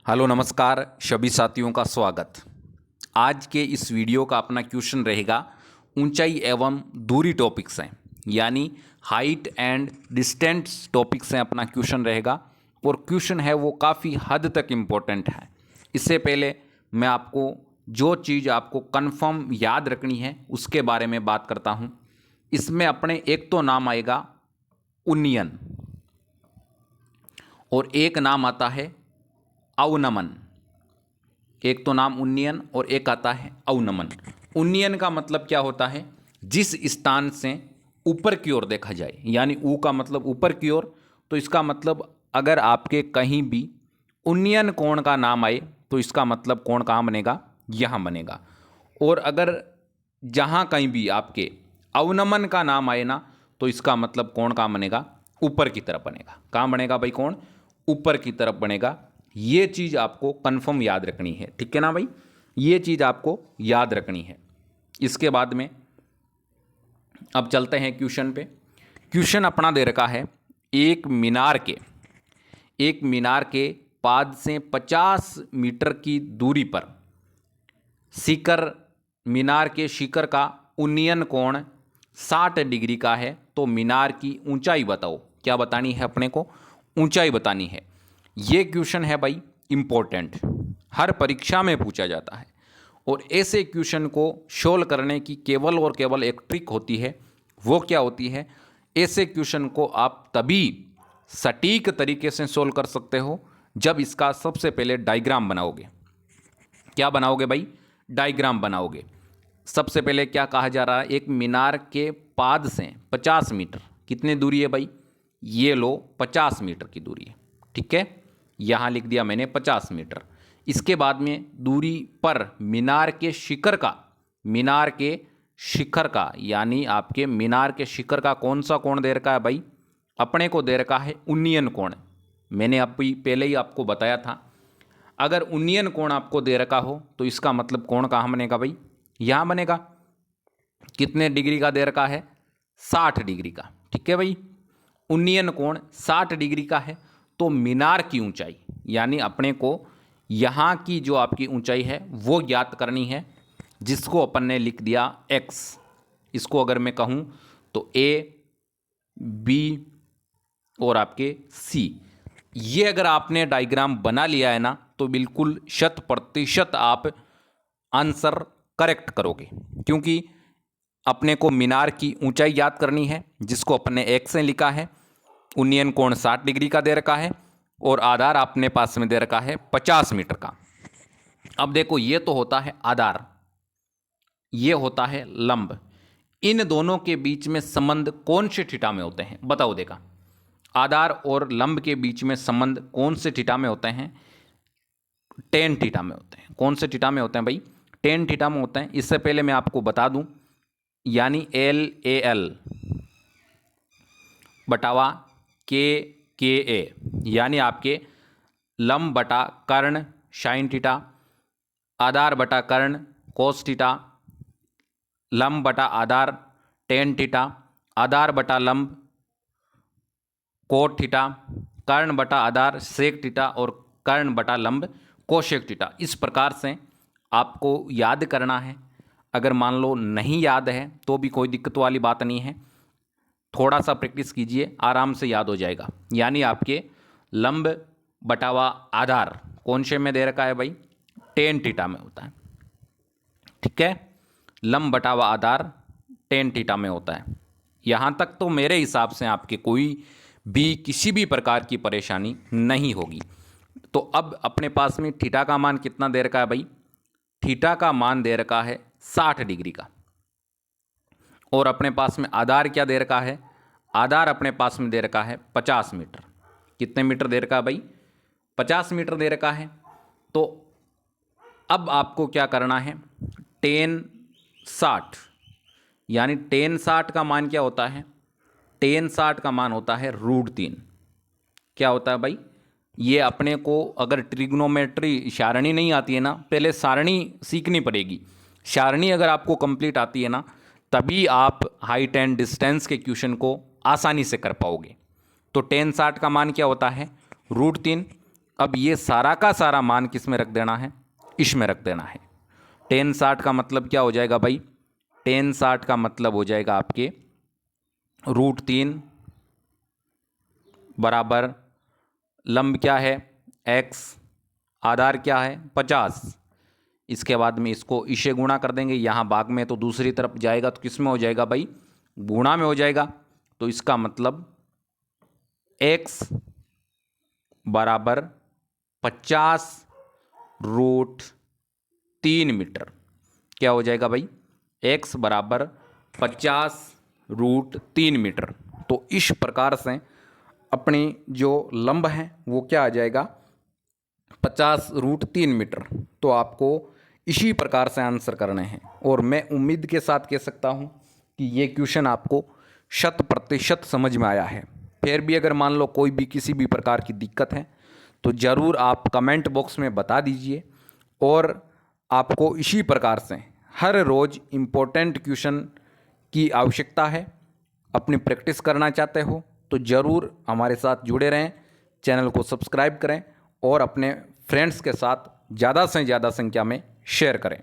Hello नमस्कार सभी साथियों का स्वागत। आज के इस वीडियो का अपना क्वेश्चन रहेगा ऊंचाई एवं दूरी टॉपिक्स हैं, यानी हाइट एंड डिस्टेंस टॉपिक्स हैं अपना क्वेश्चन रहेगा। और क्वेश्चन है वो काफ़ी हद तक इम्पोर्टेंट है। इससे पहले मैं आपको जो चीज़ आपको कंफर्म याद रखनी है उसके बारे में बात करता हूँ। इसमें अपने एक तो नाम आएगा उन्नयन और एक नाम आता है अवनमन। एक तो नाम उन्नयन और एक आता है अवनमन। उन्नयन का मतलब क्या होता है? जिस स्थान से ऊपर की ओर देखा जाए, यानी ऊ का मतलब ऊपर की ओर। तो इसका मतलब अगर आपके कहीं भी उन्नयन कोण का नाम आए तो इसका मतलब कोण कहाँ बनेगा? यहाँ बनेगा। और अगर जहाँ कहीं भी आपके अवनमन का नाम आए ना तो इसका मतलब कोण कहाँ बनेगा? ऊपर की तरफ बनेगा। कहाँ बनेगा भाई? कोण ऊपर की तरफ बनेगा। ये चीज़ आपको कंफर्म याद रखनी है, ठीक है ना भाई? ये चीज़ आपको याद रखनी है। इसके बाद में अब चलते हैं क्वेश्चन पे। क्वेश्चन अपना दे रखा है एक मीनार के पाद से 50 मीटर की दूरी पर शिखर मीनार के शिखर का उन्नयन कोण 60 डिग्री का है। तो मीनार की ऊंचाई बताओ। क्या बतानी है अपने को? ऊंचाई बतानी है। ये क्वेश्चन है भाई इम्पोर्टेंट, हर परीक्षा में पूछा जाता है। और ऐसे क्वेश्चन को सोल्व करने की केवल और केवल एक ट्रिक होती है। वो क्या होती है? ऐसे क्वेश्चन को आप तभी सटीक तरीके से सोल्व कर सकते हो जब इसका सबसे पहले डायग्राम बनाओगे। क्या बनाओगे भाई? डायग्राम बनाओगे। सबसे पहले क्या कहा जा रहा है? एक मीनार के पाद से 50 मीटर कितनी दूरी है भाई? ये लो 50 मीटर की दूरी है, ठीक है। यहाँ लिख दिया मैंने 50 मीटर। इसके बाद में दूरी पर मीनार के शिखर का यानी आपके मीनार के शिखर का कौन सा कोण दे रखा है भाई? अपने को दे रखा है उन्नयन कोण। मैंने अभी पहले ही आपको बताया था, अगर उन्नयन कोण आपको दे रखा हो तो इसका मतलब कोण कहाँ बनेगा भाई? यहाँ बनेगा। कितने डिग्री का दे रखा है? 60 डिग्री का, ठीक है भाई। उन्नयन कोण 60 डिग्री का है। तो मीनार की ऊंचाई यानी अपने को यहाँ की जो आपकी ऊंचाई है वो ज्ञात करनी है, जिसको अपन ने लिख दिया x। इसको अगर मैं कहूँ तो a, b और आपके c। ये अगर आपने डायग्राम बना लिया है ना तो बिल्कुल 100% आप आंसर करेक्ट करोगे, क्योंकि अपने को मीनार की ऊंचाई याद करनी है जिसको अपन ने x से लिखा है। उन्नयन कोण 60 डिग्री का दे रखा है और आधार अपने पास में दे रखा है 50 मीटर का। अब देखो, ये तो होता है आधार, ये होता है लंब। इन दोनों के बीच में संबंध कौन से थीटा में होते हैं? बताओ। देखा, आधार और लंब के बीच में संबंध कौन से थीटा में होते हैं? टेन थीटा में होते हैं। कौन से थीटा में होते हैं भाई? टेन थीटा में होते हैं। इससे पहले मैं आपको बता दूं, यानी LAL बटावा KA, यानी आपके लंब बटा कर्ण साइन थीटा, आधार बटा कर्ण कोस थीटा, लंब बटा आधार टेन थीटा, आधार बटा लंब कोट थीटा, कर्ण बटा आधार सेक थीटा और कर्ण बटा लंब कोशेक थीटा। इस प्रकार से आपको याद करना है। अगर मान लो नहीं याद है तो भी कोई दिक्कत वाली बात नहीं है, थोड़ा सा प्रैक्टिस कीजिए, आराम से याद हो जाएगा। यानी आपके लंब बटावा आधार कौन से में दे रखा है भाई? टेन थीटा में होता है, ठीक है। लंब बटावा आधार टेन थीटा में होता है। यहाँ तक तो मेरे हिसाब से आपके कोई भी किसी भी प्रकार की परेशानी नहीं होगी। तो अब अपने पास में थीटा का मान कितना दे रखा है भाई? थीटा का मान दे रखा है 60 डिग्री का। और अपने पास में आधार क्या दे रखा है? आधार अपने पास में दे रखा है 50 मीटर। कितने मीटर दे रखा है भाई? 50 मीटर दे रखा है। तो अब आपको क्या करना है? टेन 60, यानी टेन 60 का मान क्या होता है? टेन 60 का मान होता है √3। क्या होता है भाई? ये अपने को अगर ट्रिग्नोमेट्री सारणी नहीं आती है ना, पहले सारणी सीखनी पड़ेगी। सारणी अगर आपको कंप्लीट आती है ना तभी आप हाइट एंड डिस्टेंस के क्वेश्चन को आसानी से कर पाओगे। तो टेन 60 का मान क्या होता है? √3। अब ये सारा का सारा मान किस में रख देना है, इसमें रख देना है। टेन 60 का मतलब क्या हो जाएगा भाई, टेन 60 का मतलब हो जाएगा आपके √3 बराबर लंब क्या है x, आधार क्या है 50। इसके बाद में इसको इसे गुणा कर देंगे, यहाँ भाग में तो दूसरी तरफ जाएगा तो किस में हो जाएगा भाई, गुणा में हो जाएगा। तो इसका मतलब x बराबर 50√3 मीटर क्या हो जाएगा भाई, x बराबर 50√3 मीटर। तो इस प्रकार से अपनी जो लंब है वो क्या आ जाएगा 50√3 मीटर। तो आपको इसी प्रकार से आंसर करने हैं और मैं उम्मीद के साथ कह सकता हूँ कि ये क्वेश्चन आपको 100% समझ में आया है। फिर भी अगर मान लो कोई भी किसी भी प्रकार की दिक्कत है तो ज़रूर आप कमेंट बॉक्स में बता दीजिए। और आपको इसी प्रकार से हर रोज़ इम्पोर्टेंट क्वेश्चन की आवश्यकता है, अपनी प्रैक्टिस करना चाहते हो तो ज़रूर हमारे साथ जुड़े रहें, चैनल को सब्सक्राइब करें और अपने फ्रेंड्स के साथ ज़्यादा से ज़्यादा संख्या में शेयर करें।